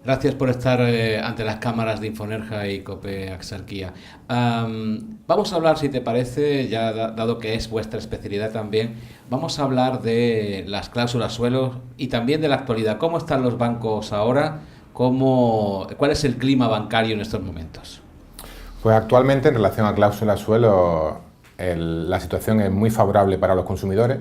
Gracias por estar ante las cámaras de Infonergia y COPE Axarquía. Vamos a hablar, si te parece, ya dado que es vuestra especialidad también, vamos a hablar de las cláusulas suelo y también de la actualidad. ¿Cómo están los bancos ahora? ¿Cuál es el clima bancario en estos momentos? Pues actualmente, en relación a cláusulas suelo, la situación es muy favorable para los consumidores,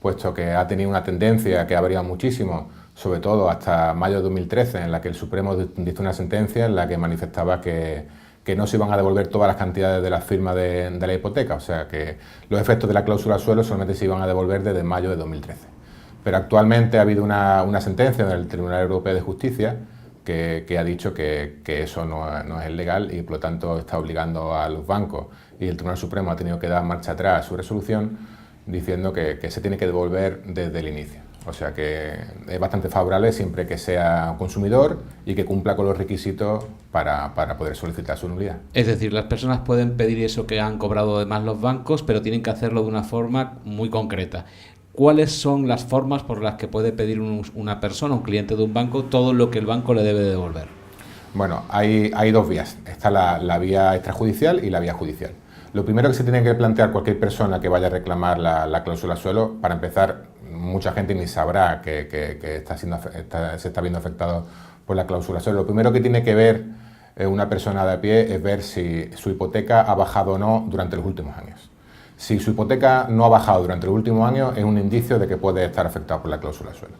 puesto que ha tenido una tendencia que ha variado muchísimo, sobre todo hasta mayo de 2013, en la que el Supremo dictó una sentencia en la que manifestaba que no se iban a devolver todas las cantidades de la firma de la hipoteca, o sea que los efectos de la cláusula suelo solamente se iban a devolver desde mayo de 2013. Pero actualmente ha habido una sentencia del Tribunal Europeo de Justicia que ha dicho que eso no es legal y por lo tanto está obligando a los bancos, y el Tribunal Supremo ha tenido que dar marcha atrás a su resolución diciendo que se tiene que devolver desde el inicio. O sea que es bastante favorable siempre que sea consumidor y que cumpla con los requisitos para poder solicitar su nulidad. Es decir, las personas pueden pedir eso que han cobrado además los bancos, pero tienen que hacerlo de una forma muy concreta. ¿Cuáles son las formas por las que puede pedir una persona, un cliente de un banco, todo lo que el banco le debe devolver? Bueno, hay dos vías. Está la vía extrajudicial y la vía judicial. Lo primero que se tiene que plantear cualquier persona que vaya a reclamar la cláusula suelo, para empezar, mucha gente ni sabrá que se está viendo afectado por la cláusula suelo. Lo primero que tiene que ver una persona de a pie es ver si su hipoteca ha bajado o no durante los últimos años. Si su hipoteca no ha bajado durante los últimos años, es un indicio de que puede estar afectado por la cláusula suelo.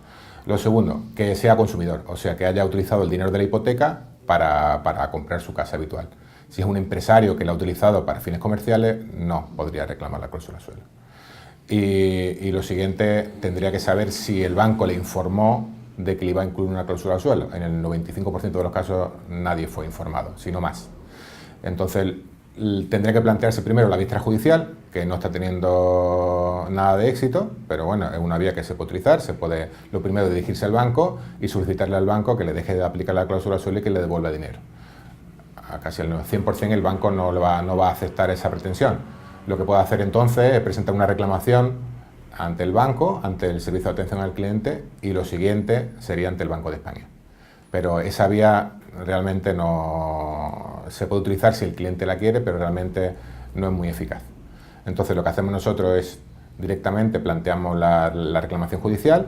Lo segundo, que sea consumidor, o sea, que haya utilizado el dinero de la hipoteca para comprar su casa habitual. Si es un empresario que la ha utilizado para fines comerciales, no podría reclamar la cláusula suelo. Y lo siguiente, tendría que saber si el banco le informó de que le iba a incluir una cláusula suelo. En el 95% de los casos nadie fue informado, sino más. Entonces, tendría que plantearse primero la vía extrajudicial, que no está teniendo nada de éxito, pero bueno, es una vía que se puede utilizar. Se puede, lo primero, dirigirse al banco y solicitarle al banco que le deje de aplicar la cláusula suelo y que le devuelva dinero. A casi el 100% el banco no va a aceptar esa pretensión. Lo que puede hacer entonces es presentar una reclamación ante el banco, ante el Servicio de Atención al Cliente, y lo siguiente sería ante el Banco de España. Pero esa vía realmente no se puede utilizar si el cliente la quiere, pero realmente no es muy eficaz. Entonces lo que hacemos nosotros es directamente planteamos la reclamación judicial,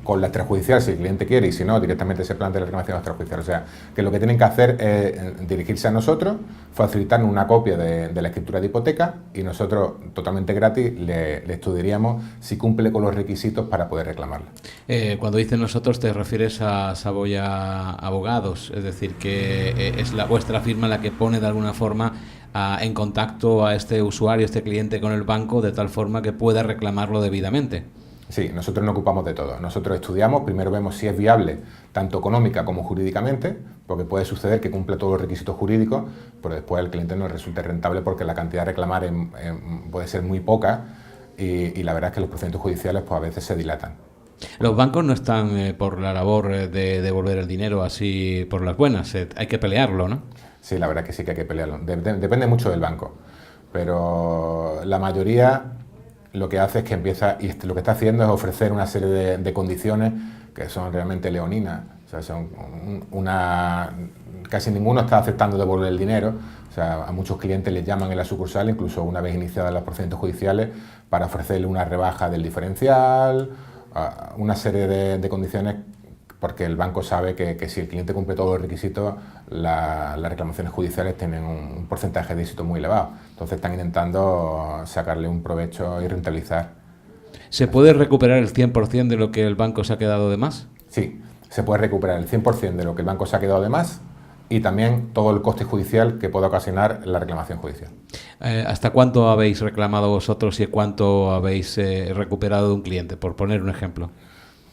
con la extrajudicial si el cliente quiere, y si no, directamente se plantea la reclamación extrajudicial. O sea, que lo que tienen que hacer es dirigirse a nosotros, facilitarnos una copia de la escritura de hipoteca, y nosotros, totalmente gratis, le estudiaríamos si cumple con los requisitos para poder reclamarla. Cuando dices nosotros, te refieres a Saboya Abogados, es decir, que es vuestra firma la que pone de alguna forma en contacto a este usuario, este cliente con el banco, de tal forma que pueda reclamarlo debidamente. Sí, nosotros nos ocupamos de todo. Nosotros estudiamos, primero vemos si es viable, tanto económica como jurídicamente, porque puede suceder que cumple todos los requisitos jurídicos, pero después al cliente no le resulte rentable porque la cantidad a reclamar puede ser muy poca, y la verdad es que los procedimientos judiciales pues a veces se dilatan. Los bancos no están por la labor de devolver el dinero así por las buenas, hay que pelearlo, ¿no? Sí, la verdad es que sí que hay que pelearlo. Depende mucho del banco, pero la mayoría lo que hace es que empieza, y lo que está haciendo es ofrecer una serie de condiciones que son realmente leoninas. O sea, casi ninguno está aceptando devolver el dinero. O sea, a muchos clientes les llaman en la sucursal, incluso una vez iniciadas los procedimientos judiciales, para ofrecerle una rebaja del diferencial, una serie de condiciones, porque el banco sabe que si el cliente cumple todos los requisitos, las reclamaciones judiciales tienen un porcentaje de éxito muy elevado. Entonces están intentando sacarle un provecho y rentabilizar. ¿Se puede recuperar el 100% de lo que el banco se ha quedado de más? Sí, se puede recuperar el 100% de lo que el banco se ha quedado de más, y también todo el coste judicial que pueda ocasionar la reclamación judicial. ¿Hasta cuánto habéis reclamado vosotros y cuánto habéis recuperado de un cliente, por poner un ejemplo?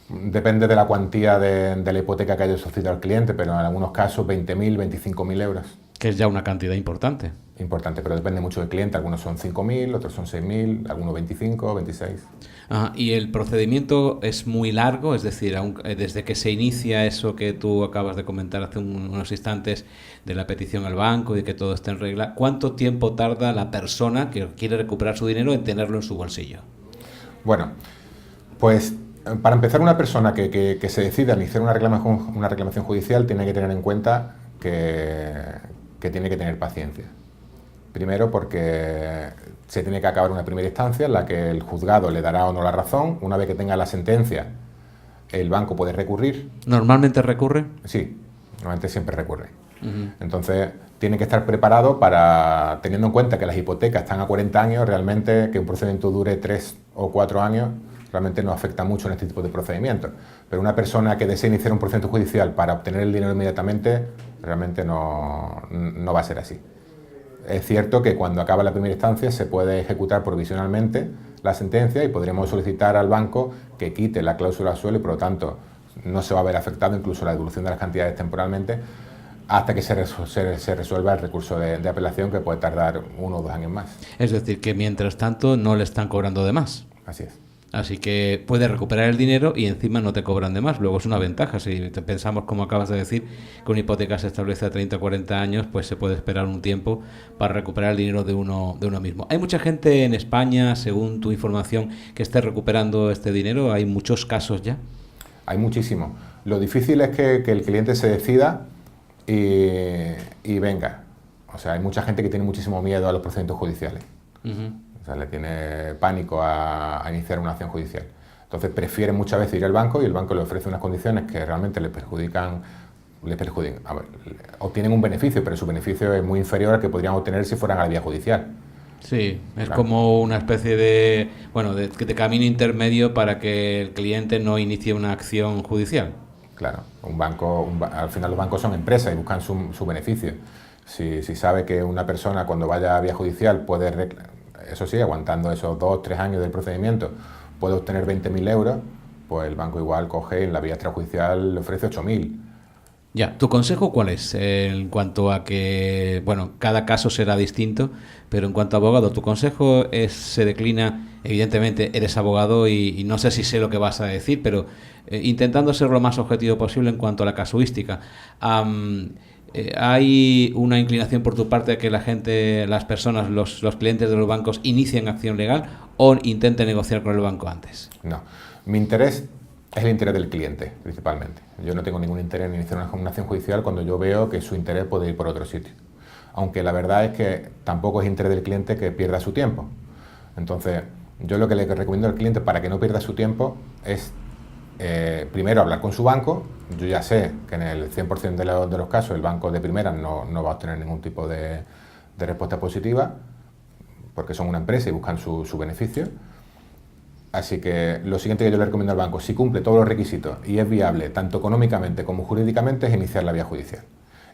Depende de la cuantía de la hipoteca que haya solicitado el cliente, pero en algunos casos 20.000, 25.000 euros. Que es ya una cantidad importante. Importante, pero depende mucho del cliente. Algunos son 5.000, otros son 6.000, algunos 25, 26. ¿Y el procedimiento es muy largo? Es decir, desde que se inicia eso que tú acabas de comentar hace unos instantes, de la petición al banco y de que todo esté en regla, ¿cuánto tiempo tarda la persona que quiere recuperar su dinero en tenerlo en su bolsillo? Bueno, pues Para empezar, una persona que se decida a iniciar una reclamación judicial tiene que tener en cuenta que tiene que tener paciencia. Primero porque se tiene que acabar una primera instancia en la que el juzgado le dará o no la razón. Una vez que tenga la sentencia, el banco puede recurrir. ¿Normalmente recurre? Sí, normalmente siempre recurre. Entonces, tiene que estar preparado para, teniendo en cuenta que las hipotecas están a 40 años, realmente que un procedimiento dure 3 o 4 años realmente no afecta mucho en este tipo de procedimientos. Pero una persona que desee iniciar un procedimiento judicial para obtener el dinero inmediatamente, realmente no va a ser así. Es cierto que cuando acaba la primera instancia se puede ejecutar provisionalmente la sentencia y podremos solicitar al banco que quite la cláusula suelo y por lo tanto no se va a ver afectado incluso la devolución de las cantidades temporalmente hasta que se resuelva el recurso de apelación, que puede tardar 1 o 2 años más. Es decir, que mientras tanto no le están cobrando de más. Así es. Así que puedes recuperar el dinero y encima no te cobran de más. Luego es una ventaja. Si pensamos, como acabas de decir, que una hipoteca se establece a 30 o 40 años, pues se puede esperar un tiempo para recuperar el dinero de uno mismo. ¿Hay mucha gente en España, según tu información, que esté recuperando este dinero? ¿Hay muchos casos ya? Hay muchísimo. Lo difícil es que el cliente se decida y venga. O sea, hay mucha gente que tiene muchísimo miedo a los procedimientos judiciales. O sea, le tiene pánico a iniciar una acción judicial. Entonces prefiere muchas veces ir al banco y el banco le ofrece unas condiciones que realmente le perjudican. A ver, obtienen un beneficio, pero su beneficio es muy inferior al que podrían obtener si fueran a la vía judicial. Sí, es como una especie de camino intermedio para que el cliente no inicie una acción judicial. Claro, al final los bancos son empresas y buscan su beneficio. Si sabe que una persona cuando vaya a vía judicial puede, eso sí, aguantando esos 2 o 3 años del procedimiento, puede obtener 20.000 euros, pues el banco igual coge y en la vía extrajudicial le ofrece 8.000. Ya, ¿tu consejo cuál es? En cuanto a que, bueno, cada caso será distinto, pero en cuanto a abogado, tu consejo se declina, evidentemente eres abogado y no sé si sé lo que vas a decir, pero intentando ser lo más objetivo posible en cuanto a la casuística. ¿Hay una inclinación por tu parte a que la gente, las personas, los clientes de los bancos inicien acción legal o intenten negociar con el banco antes? No, mi interés es el interés del cliente, principalmente. Yo no tengo ningún interés en iniciar una acción judicial cuando yo veo que su interés puede ir por otro sitio. Aunque la verdad es que tampoco es interés del cliente que pierda su tiempo. Entonces, yo lo que le recomiendo al cliente para que no pierda su tiempo es, primero, hablar con su banco. Yo ya sé que en el 100% de los casos el banco de primera no va a obtener ningún tipo de respuesta positiva, porque son una empresa y buscan su beneficio. Así que lo siguiente que yo le recomiendo al banco, si cumple todos los requisitos y es viable tanto económicamente como jurídicamente, es iniciar la vía judicial.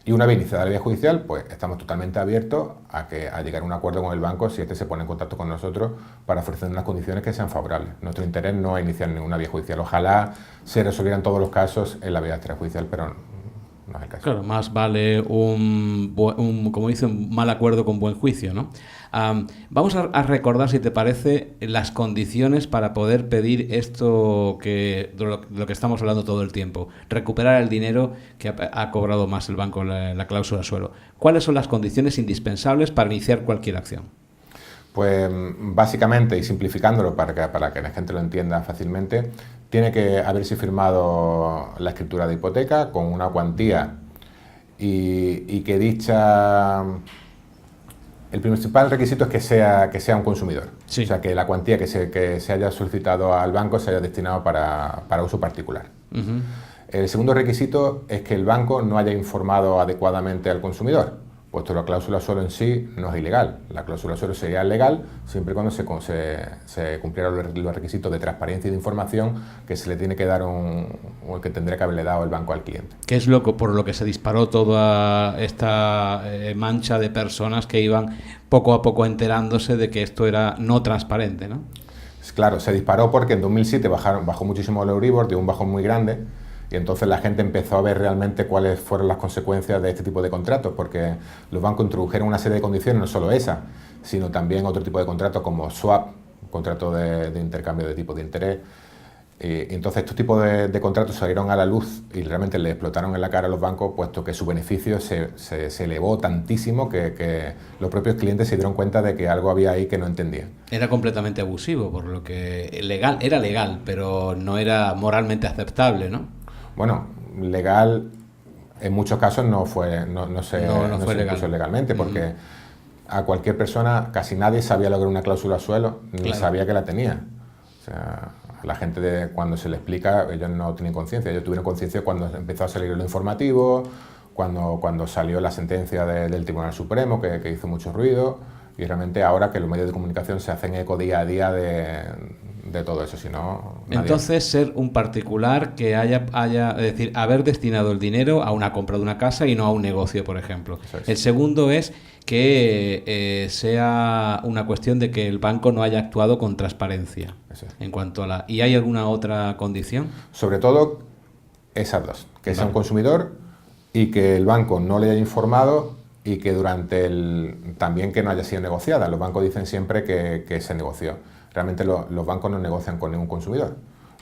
Y una vez iniciada la vía judicial, pues estamos totalmente abiertos a llegar a un acuerdo con el banco si este se pone en contacto con nosotros para ofrecer unas condiciones que sean favorables. Nuestro interés no es iniciar ninguna vía judicial. Ojalá se resolvieran todos los casos en la vía extrajudicial, pero no es el caso. Claro, más vale como dice, un mal acuerdo con buen juicio, ¿no? Vamos a recordar, si te parece, las condiciones para poder pedir esto de lo que estamos hablando todo el tiempo, recuperar el dinero que ha cobrado más el banco, la cláusula suelo. ¿Cuáles son las condiciones indispensables para iniciar cualquier acción? Pues básicamente, y simplificándolo para que la gente lo entienda fácilmente, tiene que haberse firmado la escritura de hipoteca con una cuantía y que dicha... El principal requisito es que sea un consumidor. Sí. O sea, que la cuantía que se haya solicitado al banco se haya destinado para uso particular. El segundo requisito es que el banco no haya informado adecuadamente al consumidor, puesto que la cláusula suelo en sí no es ilegal. La cláusula suelo sería legal siempre y cuando se cumplieran los requisitos de transparencia y de información que se le tiene que dar o que tendría que haberle dado el banco al cliente. ¿Qué es por lo que se disparó toda esta mancha de personas que iban poco a poco enterándose de que esto era no transparente, ¿no? Claro, se disparó porque en 2007 bajó muchísimo el Euribor, dio un bajón muy grande. Y entonces la gente empezó a ver realmente cuáles fueron las consecuencias de este tipo de contratos, porque los bancos introdujeron una serie de condiciones, no solo esa, sino también otro tipo de contratos como swap, contrato de intercambio de tipo de interés, Y entonces estos tipos de contratos salieron a la luz y realmente le explotaron en la cara a los bancos, puesto que su beneficio se elevó tantísimo que los propios clientes se dieron cuenta de que algo había ahí que no entendían. Era completamente abusivo, por lo que era legal, pero no era moralmente aceptable, ¿no? Bueno, legal en muchos casos no se impuso legalmente, porque a cualquier persona, casi nadie sabía lo que era una cláusula suelo, ni sabía que la tenía. O sea, la gente cuando se le explica, ellos no tienen conciencia. Ellos tuvieron conciencia cuando empezó a salir lo informativo, cuando salió la sentencia del Tribunal Supremo, que hizo mucho ruido, y realmente ahora que los medios de comunicación se hacen eco día a día de todo eso, si no... Entonces, ser un particular que es decir, haber destinado el dinero a una compra de una casa y no a un negocio, por ejemplo. El segundo es que sea una cuestión de que el banco no haya actuado con transparencia en cuanto a la... ¿Y hay alguna otra condición? Sobre todo esas dos, que sea un consumidor y que el banco no le haya informado y que también que no haya sido negociada. Los bancos dicen siempre que se negoció. Realmente los bancos no negocian con ningún consumidor.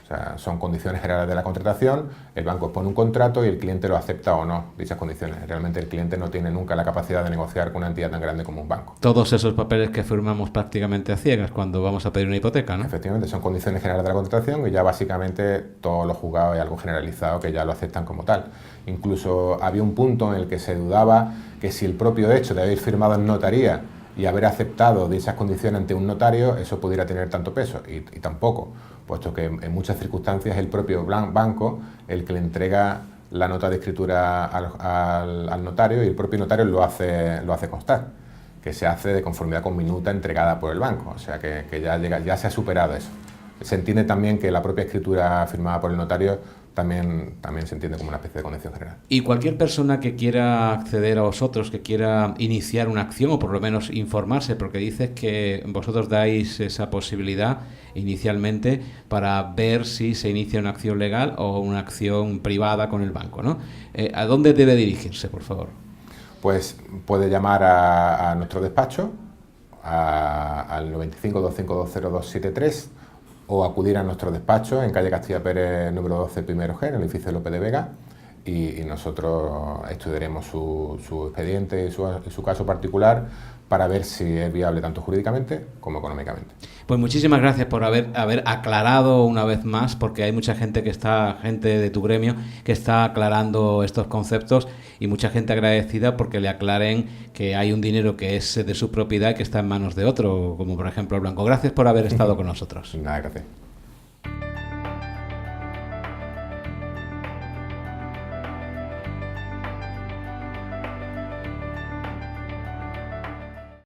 O sea, son condiciones generales de la contratación, el banco pone un contrato y el cliente lo acepta o no, dichas condiciones. Realmente el cliente no tiene nunca la capacidad de negociar con una entidad tan grande como un banco. Todos esos papeles que firmamos prácticamente a ciegas cuando vamos a pedir una hipoteca, ¿no? Efectivamente, son condiciones generales de la contratación y ya básicamente todos los juzgados es algo generalizado que ya lo aceptan como tal. Incluso había un punto en el que se dudaba que si el propio hecho de haber firmado en notaría y haber aceptado dichas condiciones ante un notario, eso pudiera tener tanto peso, y tampoco, puesto que en muchas circunstancias es el propio banco el que le entrega la nota de escritura al notario y el propio notario lo hace constar, que se hace de conformidad con minuta entregada por el banco, o sea que ya se ha superado eso. Se entiende también que la propia escritura firmada por el notario también se entiende como una especie de condición general. Y cualquier persona que quiera acceder a vosotros, que quiera iniciar una acción o por lo menos informarse, porque dices que vosotros dais esa posibilidad inicialmente para ver si se inicia una acción legal o una acción privada con el banco, ¿no? ¿A dónde debe dirigirse, por favor? Pues puede llamar a nuestro despacho al 95 252 0273 o acudir a nuestro despacho en calle Castilla Pérez número 12, primero G, en el edificio López de Vega, y nosotros estudiaremos su expediente y su caso particular para ver si es viable tanto jurídicamente como económicamente. Pues muchísimas gracias por haber aclarado una vez más, porque hay mucha gente gente de tu gremio que está aclarando estos conceptos y mucha gente agradecida porque le aclaren que hay un dinero que es de su propiedad y que está en manos de otro, como por ejemplo el banco. Gracias por haber estado con nosotros. Nada, gracias.